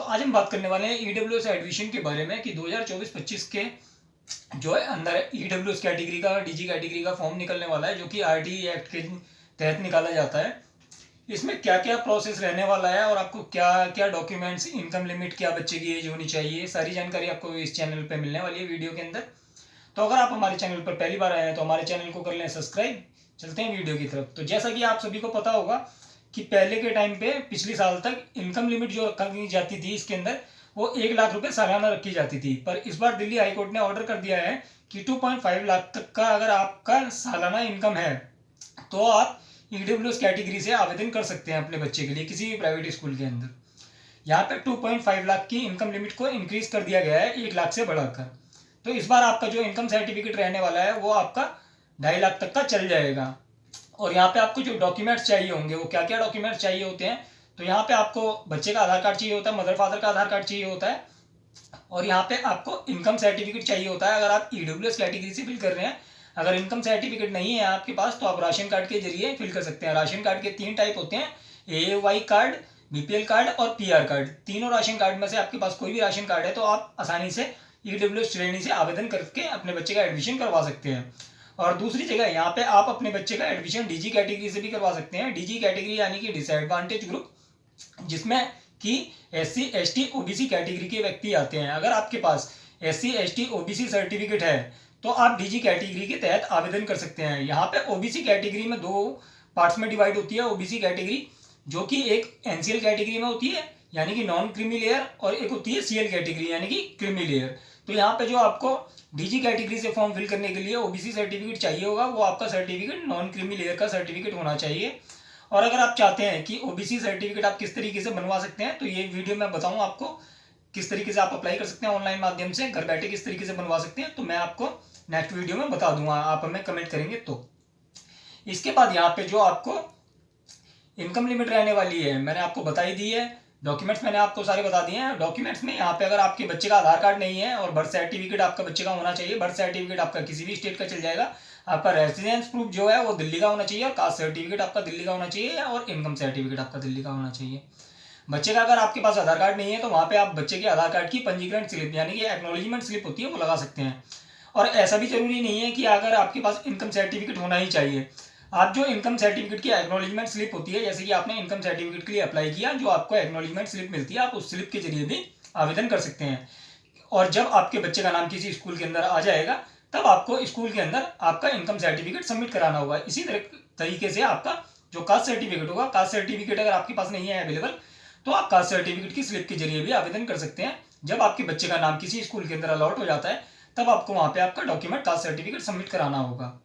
आज हम बात करने वाले हैं ईडब्ल्यूएस एडमिशन के बारे में कि 2024-25 के जो है अंदर ईडब्ल्यूएस कैटेगरी का डीजी कैटेगरी का फॉर्म निकलने वाला है, जो कि आरटीई एक्ट के तहत निकाला जाता है। इसमें क्या क्या प्रोसेस रहने वाला है और आपको क्या क्या डॉक्यूमेंट्स, इनकम लिमिट, क्या बच्चे की एज होनी चाहिए, सारी जानकारी आपको इस चैनल पर मिलने वाली है वीडियो के अंदर। तो अगर आप हमारे चैनल पर पहली बार आए हैं तो हमारे चैनल को कर लें सब्सक्राइब। चलते हैं वीडियो की तरफ। तो जैसा कि आप सभी को पता होगा कि पहले के टाइम पे पिछले साल तक इनकम लिमिट जो रखी जाती थी इसके अंदर वो 1 लाख रुपए सालाना रखी जाती थी, पर इस बार दिल्ली हाईकोर्ट ने ऑर्डर कर दिया है कि 2.5 लाख तक का अगर आपका सालाना इनकम है तो आप ईडब्ल्यूएस कैटेगरी से आवेदन कर सकते हैं अपने बच्चे के लिए किसी भी प्राइवेट स्कूल के अंदर। यहाँ पे 2.5 लाख की इनकम लिमिट को इंक्रीज कर दिया गया है 1 लाख से बढ़ाकर। तो इस बार आपका जो इनकम सर्टिफिकेट रहने वाला है वो आपका 2.5 लाख तक का चल जाएगा। और यहाँ पे आपको जो डॉक्यूमेंट्स चाहिए होंगे वो क्या क्या डॉक्यूमेंट्स चाहिए होते हैं, तो यहाँ पे आपको बच्चे का आधार कार्ड चाहिए होता है, मदर फादर का आधार कार्ड चाहिए होता है, और यहाँ पे आपको इनकम सर्टिफिकेट चाहिए होता है अगर आप ईडब्ल्यूएस कैटेगरी से फिल कर रहे हैं। अगर इनकम सर्टिफिकेट नहीं है आपके पास तो आप राशन कार्ड के जरिए फिल कर सकते हैं। राशन कार्ड के 3 टाइप होते हैं, AAY कार्ड, BPL कार्ड और PR कार्ड। तीनों राशन कार्ड में से आपके पास कोई भी राशन कार्ड है तो आप आसानी से ईडब्ल्यूएस श्रेणी से आवेदन करके अपने बच्चे का एडमिशन करवा सकते हैं। और दूसरी जगह यहाँ पे आप अपने बच्चे का एडमिशन डीजी कैटेगरी से भी करवा सकते हैं। डीजी कैटेगरी यानी कि डिसएडवांटेज ग्रुप, जिसमें कि SC ST OBC कैटेगरी के व्यक्ति आते हैं। अगर आपके पास SC ST OBC सर्टिफिकेट है तो आप डीजी कैटेगरी के तहत आवेदन कर सकते हैं। यहाँ पे OBC कैटेगरी में 2 पार्ट्स में डिवाइड होती है। OBC कैटेगरी जो कि एक NCL कैटेगरी में होती है यानी कि नॉन क्रीमी लेयर, और एक होती है CL कैटेगरी यानी कि क्रीमी लेयर। तो यहाँ पे जो आपको डीजी कैटेगरी से फॉर्म फिल करने के लिए OBC सर्टिफिकेट चाहिए होगा वो आपका सर्टिफिकेट नॉन क्रीमी लेयर का सर्टिफिकेट होना चाहिए। और अगर आप चाहते हैं कि OBC सर्टिफिकेट आप किस तरीके से बनवा सकते हैं तो ये वीडियो में बताऊँ आपको किस तरीके से आप अप्लाई कर सकते हैं ऑनलाइन माध्यम से, घर बैठे किस तरीके से बनवा सकते हैं, तो मैं आपको नेक्स्ट वीडियो में बता दूंगा, आप हमें कमेंट करेंगे तो। इसके बाद यहाँ पे जो आपको इनकम लिमिट रहने वाली है मैंने आपको बता ही दी है। डॉक्यूमेंट्स मैंने आपको सारे बता दिए हैं। डॉक्यूमेंट्स में यहाँ पे अगर आपके बच्चे का आधार कार्ड नहीं है और बर्थ सर्टिफिकेट आपका बच्चे का होना चाहिए। बर्थ सर्टिफिकेट आपका किसी भी स्टेट का चल जाएगा। आपका रेसिडेंस प्रूफ जो है वो दिल्ली का होना चाहिए, और कास्ट सर्टिफिकेट आपका दिल्ली का होना चाहिए, और इनकम सर्टिफिकेट आपका दिल्ली का होना चाहिए। बच्चे का अगर आपके पास आधार कार्ड नहीं है तो वहाँ पे आप बच्चे के आधार कार्ड की पंजीकरण स्लिप यानी कि एक्नॉलेजमेंट स्लिप होती है वो लगा सकते हैं। और ऐसा भी जरूरी नहीं है कि अगर आपके पास इनकम सर्टिफिकेट होना ही चाहिए। आप जो इनकम सर्टिफिकेट की एक्नॉलेजमेंट स्लिप होती है, जैसे कि आपने इनकम सर्टिफिकेट के लिए अप्लाई किया, जो आपको एक्नॉलेजमेंट स्लिप मिलती है आप उस स्लिप के जरिए भी आवेदन कर सकते हैं। और जब आपके बच्चे का नाम किसी स्कूल के अंदर आ जाएगा तब आपको स्कूल के अंदर आपका इनकम सर्टिफिकेट सबमिट कराना होगा। इसी तरीके से आपका जो कास्ट सर्टिफिकेट होगा, कास्ट सर्टिफिकेट अगर आपके पास नहीं है अवेलेबल तो आप कास्ट सर्टिफिकेट की स्लिप के जरिए भी आवेदन कर सकते हैं। जब आपके बच्चे का नाम किसी स्कूल के अंदर अलॉट हो जाता है तब आपको वहां पे आपका डॉक्यूमेंट कास्ट सर्टिफिकेट सबमिट कराना होगा।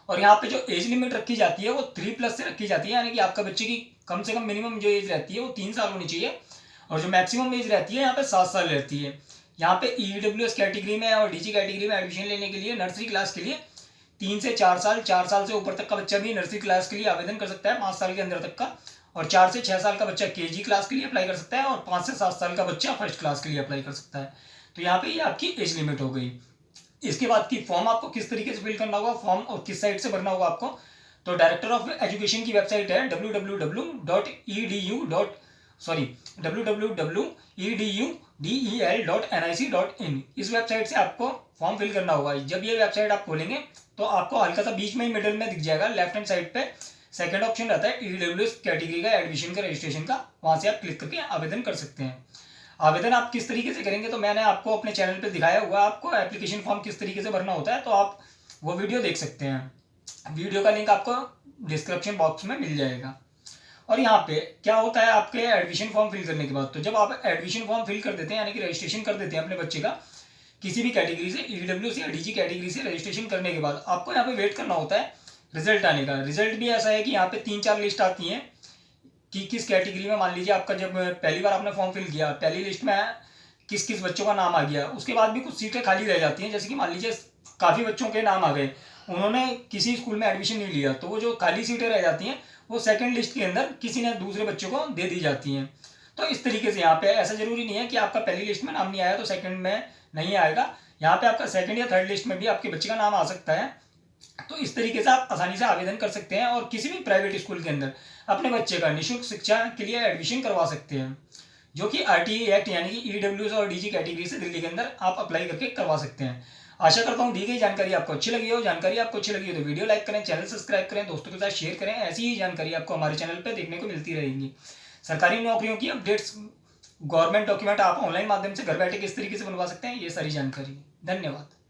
और यहाँ पे जो एज लिमिट रखी जाती है वो 3+ से रखी जाती है, यानी कि आपका बच्चे की कम से कम मिनिमम जो एज रहती है वो 3 साल होनी चाहिए, और जो मैक्सिमम एज रहती है यहाँ पे 7 साल रहती है। यहाँ पे ईडब्ल्यूएस कैटेगरी में और डीजी कैटेगरी में एडमिशन लेने के लिए नर्सरी क्लास के लिए 3 से 4 साल, 4 साल से ऊपर तक का बच्चा भी नर्सरी क्लास के लिए आवेदन कर सकता है 5 साल के अंदर तक का, और 4 से 6 साल का बच्चा KG क्लास के लिए अप्लाई कर सकता है, और 5 से 7 साल का बच्चा फर्स्ट क्लास के लिए अप्लाई कर सकता है। तो यहाँ पे ये आपकी एज लिमिट हो गई। इसके बाद की फॉर्म आपको किस तरीके से फिल करना होगा, फॉर्म और किस साइट से भरना होगा आपको, तो डायरेक्टर ऑफ एजुकेशन की वेबसाइट है www.edudel.nic.in। इस वेबसाइट से आपको फॉर्म फिल करना होगा। जब ये वेबसाइट आप खोलेंगे तो आपको हल्का सा बीच में ही मिडिल में दिख जाएगा, लेफ्ट हैंड साइड पे सेकंड ऑप्शन रहता है ईडब्ल्यूएस कैटेगरी का एडमिशन का रजिस्ट्रेशन का, वहां से आप क्लिक करके आवेदन कर सकते हैं। आवेदन आप किस तरीके से करेंगे तो मैंने आपको अपने चैनल पे दिखाया हुआ, आपको एप्लीकेशन फॉर्म किस तरीके से भरना होता है तो आप वो वीडियो देख सकते हैं। वीडियो का लिंक आपको डिस्क्रिप्शन बॉक्स में मिल जाएगा। और यहाँ पे क्या होता है आपके एडमिशन फॉर्म फिल करने के बाद, तो जब आप एडमिशन फॉर्म फिल कर देते हैं यानी कि रजिस्ट्रेशन कर देते हैं अपने बच्चे का किसी भी कैटेगरी से, ईडब्ल्यूएस या डीजी कैटेगरी से रजिस्ट्रेशन करने के बाद आपको यहाँ पे वेट करना होता है रिजल्ट आने का। रिजल्ट भी ऐसा है कि यहाँ पे 3-4 लिस्ट आती हैं कि किस कैटेगरी में, मान लीजिए आपका जब पहली बार आपने फॉर्म फिल किया पहली लिस्ट में किस किस बच्चों का नाम आ गया, उसके बाद भी कुछ सीटें खाली रह जाती हैं। जैसे कि मान लीजिए काफ़ी बच्चों के नाम आ गए, उन्होंने किसी स्कूल में एडमिशन नहीं लिया, तो वो जो खाली सीटें रह जाती हैं वो सेकंड लिस्ट के अंदर किसी ने दूसरे बच्चों को दे दी जाती हैं। तो इस तरीके से यहाँ पे ऐसा जरूरी नहीं है कि आपका पहली लिस्ट में नाम नहीं आया तो सेकंड में नहीं आएगा। यहाँ पे आपका सेकंड या थर्ड लिस्ट में भी आपके बच्चे का नाम आ सकता है। तो इस तरीके से आप आसानी से आवेदन कर सकते हैं और किसी भी प्राइवेट स्कूल के अंदर अपने बच्चे का निःशुल्क शिक्षा के लिए एडमिशन करवा सकते हैं। जो कि आरटीई एक्ट यानी कि ईडब्ल्यूएस और डीजी कैटेगरी से दिल्ली के अंदर आप अप्लाई करके करवा सकते हैं। आशा करता हूँ दी गई जानकारी आपको अच्छी लगी हो। जानकारी आपको अच्छी लगी हो तो वीडियो लाइक करें, चैनल सब्सक्राइब करें, दोस्तों के साथ शेयर करें। ऐसी ही जानकारी आपको हमारे चैनल पर देखने को मिलती रहेगी। सरकारी नौकरियों की अपडेट्स, गवर्नमेंट डॉक्यूमेंट आप ऑनलाइन माध्यम से घर बैठे किस तरीके से बनवा सकते हैं, ये सारी जानकारी। धन्यवाद।